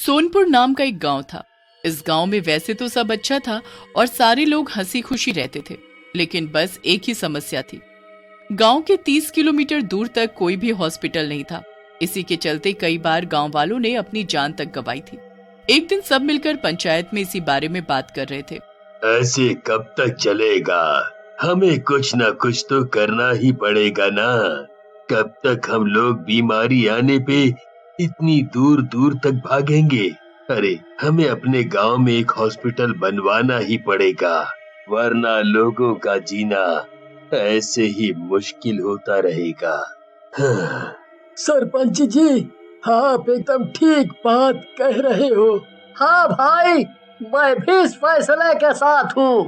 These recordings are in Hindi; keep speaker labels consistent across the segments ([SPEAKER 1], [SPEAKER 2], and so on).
[SPEAKER 1] सोनपुर नाम का एक गांव था। इस गांव में वैसे तो सब अच्छा था और सारे लोग हंसी खुशी रहते थे, लेकिन बस एक ही समस्या थी। गांव के 30 किलोमीटर दूर तक कोई भी हॉस्पिटल नहीं था। इसी के चलते कई बार गांव वालों ने अपनी जान तक गंवाई थी। एक दिन सब मिलकर पंचायत में इसी बारे में बात कर रहे थे।
[SPEAKER 2] ऐसे कब तक चलेगा? हमें कुछ ना कुछ तो करना ही पड़ेगा ना। कब तक हम लोग बीमारी आने पे इतनी दूर दूर तक भागेंगे? अरे हमें अपने गांव में एक हॉस्पिटल बनवाना ही पड़ेगा, वरना लोगों का जीना ऐसे ही मुश्किल होता रहेगा। हाँ।
[SPEAKER 3] सरपंच जी, आप एकदम ठीक बात कह रहे हो। हाँ भाई, मैं भी इस फैसले के साथ हूँ।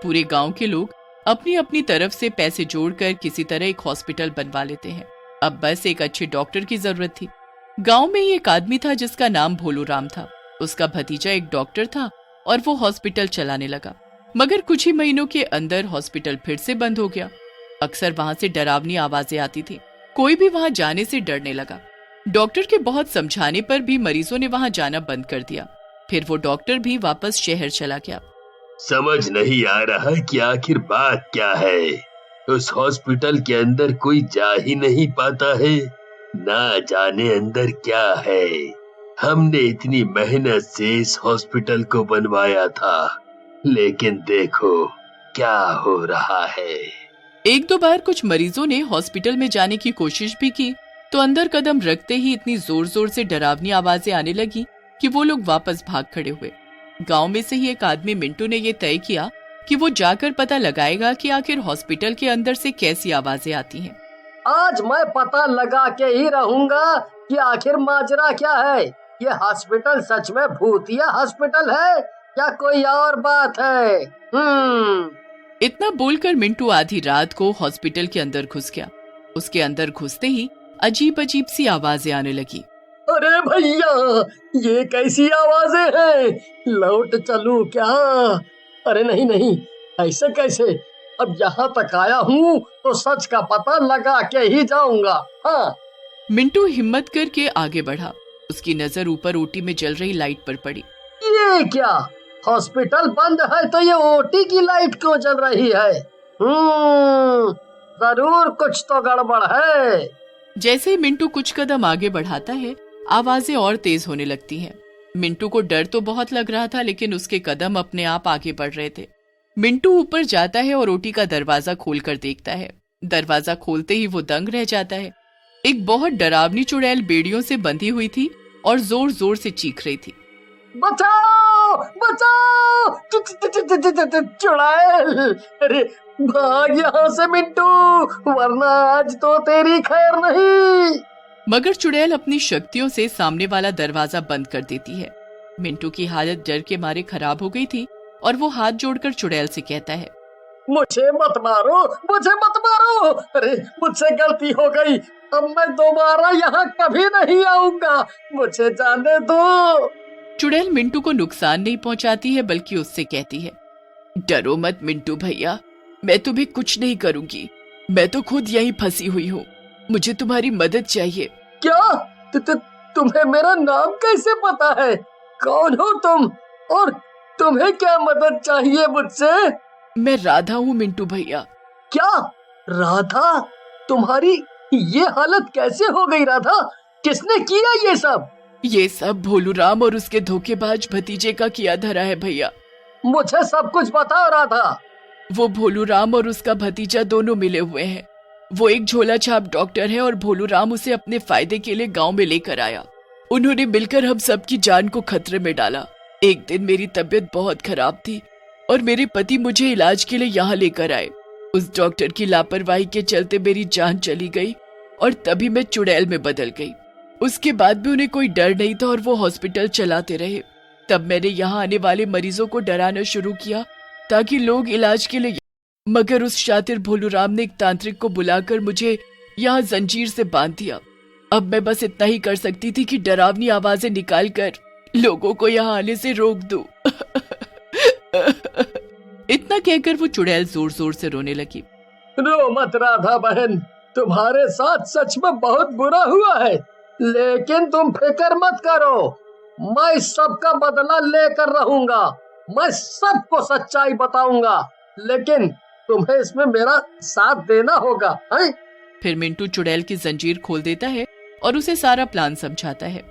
[SPEAKER 1] पूरे गांव के लोग अपनी अपनी तरफ से पैसे जोड़कर किसी तरह एक हॉस्पिटल बनवा लेते हैं। अब बस एक अच्छे डॉक्टर की जरूरत थी। गांव में ही एक आदमी था जिसका नाम भोलू राम था। उसका भतीजा एक डॉक्टर था और वो हॉस्पिटल चलाने लगा, मगर कुछ ही महीनों के अंदर हॉस्पिटल फिर से बंद हो गया। अक्सर वहां से डरावनी आवाजें आती थी। कोई भी वहां जाने से डरने लगा। डॉक्टर के बहुत समझाने पर भी मरीजों ने वहां जाना बंद कर दिया। फिर वो डॉक्टर भी वापस शहर चला गया।
[SPEAKER 2] समझ नहीं आ रहा कि आखिर बात क्या है। उस हॉस्पिटल के अंदर कोई जा ही नहीं पाता है, ना जाने अंदर क्या है। हमने इतनी मेहनत से इस हॉस्पिटल को बनवाया था, लेकिन देखो क्या हो रहा है।
[SPEAKER 1] एक दो बार कुछ मरीजों ने हॉस्पिटल में जाने की कोशिश भी की, तो अंदर कदम रखते ही इतनी जोर जोर से डरावनी आवाजें आने लगी कि वो लोग वापस भाग खड़े हुए। गांव में से ही एक आदमी मिंटू ने ये तय किया कि वो जाकर पता लगाएगा कि आखिर हॉस्पिटल के अंदर से कैसी आवाजें आती हैं।
[SPEAKER 3] आज मैं पता लगा के ही रहूंगा कि आखिर माजरा क्या है। ये हॉस्पिटल सच में भूतिया हॉस्पिटल है या कोई और बात है?
[SPEAKER 1] इतना बोलकर मिंटू आधी रात को हॉस्पिटल के अंदर घुस गया। उसके अंदर घुसते ही अजीब अजीब सी आवाजें आने लगी।
[SPEAKER 3] अरे भैया, ये कैसी आवाजें हैं? लौट चलूं क्या? अरे नहीं नहीं, ऐसे कैसे? अब यहाँ तक आया हूँ तो सच का पता लगा के ही जाऊंगा। हाँ।
[SPEAKER 1] मिंटू हिम्मत करके आगे बढ़ा। उसकी नजर ऊपर ओटी में जल रही लाइट पर पड़ी।
[SPEAKER 3] ये क्या? हॉस्पिटल बंद है तो ये ओटी की लाइट क्यों जल रही है? जरूर कुछ तो गड़बड़ है।
[SPEAKER 1] जैसे ही मिंटू कुछ कदम आगे बढ़ाता है, आवाजें और तेज होने लगती हैं। मिंटू को डर तो बहुत लग रहा था, लेकिन उसके कदम अपने आप आगे बढ़ रहे थे। मिंटू ऊपर जाता है और ओटी का दरवाजा खोलकर देखता है। दरवाजा खोलते ही वो दंग रह जाता है। एक बहुत डरावनी चुड़ैल बेड़ियों से बंधी हुई थी और जोर जोर से चीख रही थी।
[SPEAKER 3] बचाओ बचाओ, चुड़ैल! अरे भाग यहाँ से मिंटू, वरना आज तो तेरी खैर नहीं।
[SPEAKER 1] मगर चुड़ैल अपनी शक्तियों से सामने वाला दरवाजा बंद कर देती है। मिंटू की हालत डर के मारे खराब हो गई थी और वो हाथ जोड़कर चुड़ैल से कहता है,
[SPEAKER 3] मुझे मत मारो, मुझे मत मारो। अरे मुझसे गलती हो गई, अब मैं दोबारा यहाँ कभी नहीं आऊंगा, मुझे जाने दो।
[SPEAKER 1] चुड़ैल मिंटू को नुकसान नहीं पहुंचाती है, बल्कि उससे कहती है, डरो मत मिंटू भैया, मैं तुम्हें कुछ नहीं करूंगी। मैं तो खुद यहीं फंसी हुई हूँ, मुझे तुम्हारी मदद चाहिए।
[SPEAKER 3] क्या? तुम्हें मेरा नाम कैसे पता है? कौन हो तुम और तुम्हें क्या मदद चाहिए मुझसे?
[SPEAKER 1] मैं राधा हूँ मिंटू भैया।
[SPEAKER 3] क्या? राधा? तुम्हारी ये हालत कैसे हो गई राधा? किसने किया ये सब?
[SPEAKER 1] ये सब भोलू राम और उसके धोखेबाज भतीजे का किया धरा है भैया।
[SPEAKER 3] मुझे सब कुछ बताओ राधा।
[SPEAKER 1] वो भोलू राम और उसका भतीजा दोनों मिले हुए हैं। वो एक झोला छाप डॉक्टर है और भोलू राम उसे अपने फायदे के लिए गांव में लेकर आया। उन्होंने मिलकर हम सबकी जान को खतरे में डाला। एक दिन मेरी तबीयत बहुत खराब थी और मेरे पति मुझे इलाज के लिए यहाँ लेकर आए। उस डॉक्टर की लापरवाही के चलते मेरी जान चली गई और तभी मैं चुड़ैल में बदल गई। उसके बाद भी उन्हें कोई डर नहीं था और वो हॉस्पिटल चलाते रहे। तब मैंने यहाँ आने वाले मरीजों को डराना शुरू किया ताकि लोग इलाज के लिए, मगर उस शातिर भोलू राम ने एक तांत्रिक को बुलाकर मुझे यहाँ जंजीर से बांध दिया। अब मैं बस इतना ही कर सकती थी कि डरावनी आवाजें निकालकर लोगों को यहाँ आने से रोक दूं। इतना कहकर वो चुड़ैल जोर जोर से रोने लगी।
[SPEAKER 3] रो मत राधा बहन, तुम्हारे साथ सच में बहुत बुरा हुआ है, लेकिन तुम फिक्र मत करो। मैं इस सब का बदला लेकर रहूंगा। मैं सबको सच्चाई बताऊंगा, लेकिन तुम्हें इसमें मेरा साथ देना होगा, हैं?
[SPEAKER 1] फिर मिंटू चुड़ैल की जंजीर खोल देता है और उसे सारा प्लान समझाता है।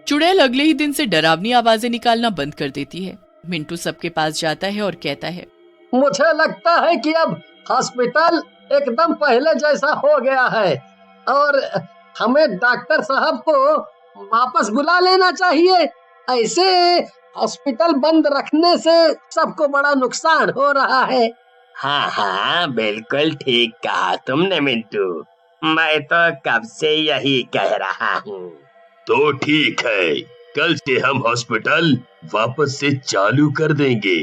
[SPEAKER 1] चुड़ैल अगले ही दिन से डरावनी आवाजें निकालना बंद कर देती है। मिंटू सबके पास जाता है और कहता है,
[SPEAKER 3] मुझे लगता है कि अब हॉस्पिटल एकदम पहले जैसा हो गया है और हमें डॉक्टर साहब को वापस बुला लेना चाहिए। ऐसे हॉस्पिटल बंद रखने से सबको बड़ा नुकसान हो रहा है।
[SPEAKER 4] हाँ हाँ, बिल्कुल ठीक कहा तुमने मिंटू। मैं तो कब से यही कह रहा हूँ।
[SPEAKER 2] तो ठीक है, कल से हम हॉस्पिटल वापस से चालू कर देंगे।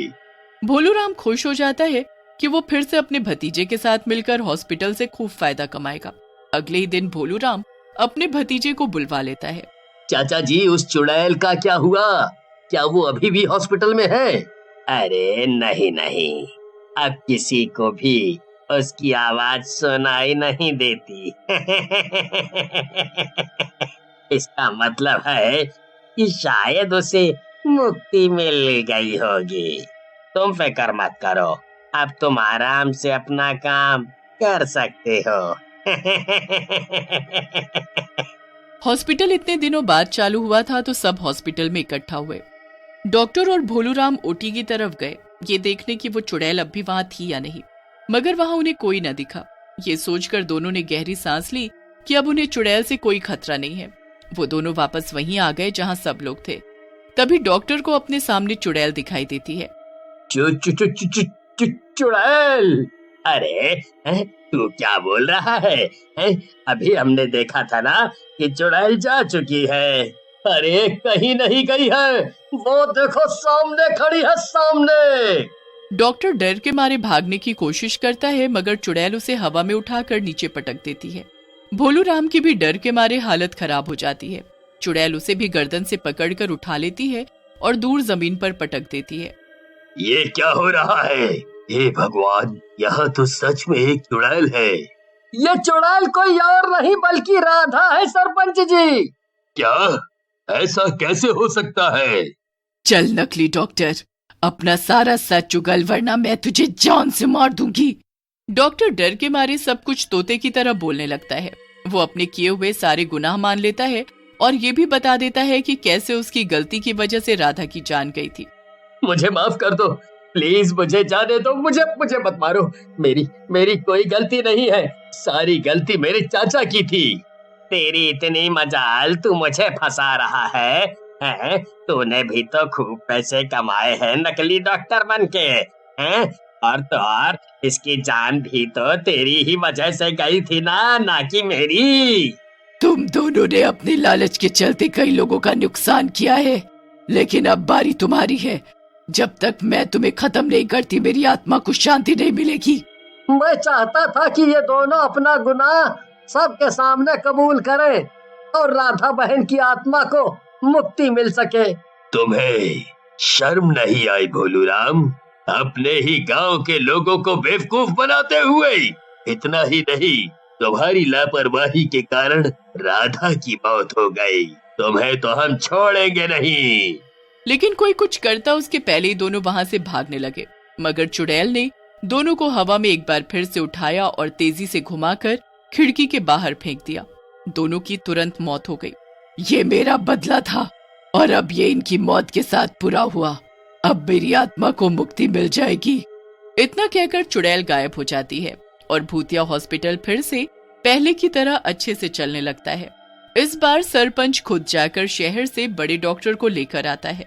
[SPEAKER 1] भोलूराम खुश हो जाता है कि वो फिर से अपने भतीजे के साथ मिलकर हॉस्पिटल से खूब फायदा कमाएगा। अगले ही दिन भोलूराम अपने भतीजे को बुलवा लेता है।
[SPEAKER 3] चाचा जी, उस चुड़ैल का क्या हुआ? क्या वो अभी भी हॉस्पिटल में है?
[SPEAKER 4] अरे नहीं नहीं, अब किसी को भी उसकी आवाज सुनाई नहीं देती। इसका मतलब है कि शायद उसे मुक्ति मिल गई होगी। तुम फिक्र मत करो, अब तुम आराम से अपना काम कर सकते हो।
[SPEAKER 1] हॉस्पिटल इतने दिनों बाद चालू हुआ था तो सब हॉस्पिटल में इकट्ठा हुए। डॉक्टर और भोलूराम ओटी की तरफ गए, ये देखने की वो चुड़ैल अब भी वहां थी या नहीं, मगर वहां उन्हें कोई न दिखा। ये सोचकर दोनों ने गहरी सांस ली कि अब उन्हें चुड़ैल से कोई खतरा नहीं है। वो दोनों वापस वहीं आ गए जहां सब लोग थे। तभी डॉक्टर को अपने सामने चुड़ैल दिखाई देती है।
[SPEAKER 3] चुड़ैल!
[SPEAKER 4] अरे तू क्या बोल रहा है? अभी हमने देखा था ना कि चुड़ैल जा चुकी है।
[SPEAKER 3] अरे कहीं नहीं गई है, वो देखो सामने खड़ी है, सामने।
[SPEAKER 1] डॉक्टर डर के मारे भागने की कोशिश करता है, मगर चुड़ैल उसे हवा में उठाकर नीचे पटक देती है। भोलूराम की भी डर के मारे हालत खराब हो जाती है। चुड़ैल उसे भी गर्दन से पकड़कर उठा लेती है और दूर जमीन पर पटक देती है।
[SPEAKER 2] ये क्या हो रहा है? हे भगवान, यहाँ तो सच में एक चुड़ैल है।
[SPEAKER 3] ये चुड़ैल कोई और नहीं बल्कि राधा है सरपंच जी।
[SPEAKER 2] क्या? ऐसा कैसे हो सकता है?
[SPEAKER 1] चल नकली डॉक्टर, अपना सारा सच उगल, वरना मैं तुझे जान से मार दूंगी। डॉक्टर डर के मारे सब कुछ तोते की तरह बोलने लगता है। वो अपने किए हुए सारे गुनाह मान लेता है और ये भी बता देता है कि कैसे उसकी गलती की वजह से राधा की जान गई थी।
[SPEAKER 3] मुझे माफ कर दो, प्लीज मुझे जाने दो, मुझे मत मारो। मेरी कोई गलती नहीं है, सारी गलती मेरे चाचा की थी।
[SPEAKER 4] तेरी इतनी मजाल, तू मुझे फंसा रहा है? तूने भी तो खूब पैसे कमाए हैं नकली डॉक्टर बनके, हैं? और तो और इसकी जान भी तो तेरी ही वजह से गई थी ना कि मेरी।
[SPEAKER 1] तुम दोनों ने अपने लालच के चलते कई लोगों का नुकसान किया है, लेकिन अब बारी तुम्हारी है। जब तक मैं तुम्हें खत्म नहीं करती, मेरी आत्मा को शांति नहीं मिलेगी।
[SPEAKER 3] मैं चाहता था कि ये दोनों अपना गुनाह सबके सामने कबूल करें और राधा बहन की आत्मा को मुक्ति मिल सके।
[SPEAKER 2] तुम्हें शर्म नहीं आई भोलूराम? अपने ही गांव के लोगों को बेवकूफ बनाते हुए। इतना ही नहीं, तुम्हारी लापरवाही के कारण राधा की मौत हो गई। तुम्हें तो हम छोड़ेंगे नहीं।
[SPEAKER 1] लेकिन कोई कुछ करता उसके पहले ही दोनों वहां से भागने लगे, मगर चुड़ैल ने दोनों को हवा में एक बार फिर से उठाया और तेजी से घुमाकर खिड़की के बाहर फेंक दिया। दोनों की तुरंत मौत हो गई। ये मेरा बदला था और अब ये इनकी मौत के साथ पूरा हुआ। अब मेरी आत्मा को मुक्ति मिल जाएगी। इतना कहकर चुड़ैल गायब हो जाती है और भूतिया हॉस्पिटल फिर से पहले की तरह अच्छे से चलने लगता है। इस बार सरपंच खुद जाकर शहर से बड़े डॉक्टर को लेकर आता है।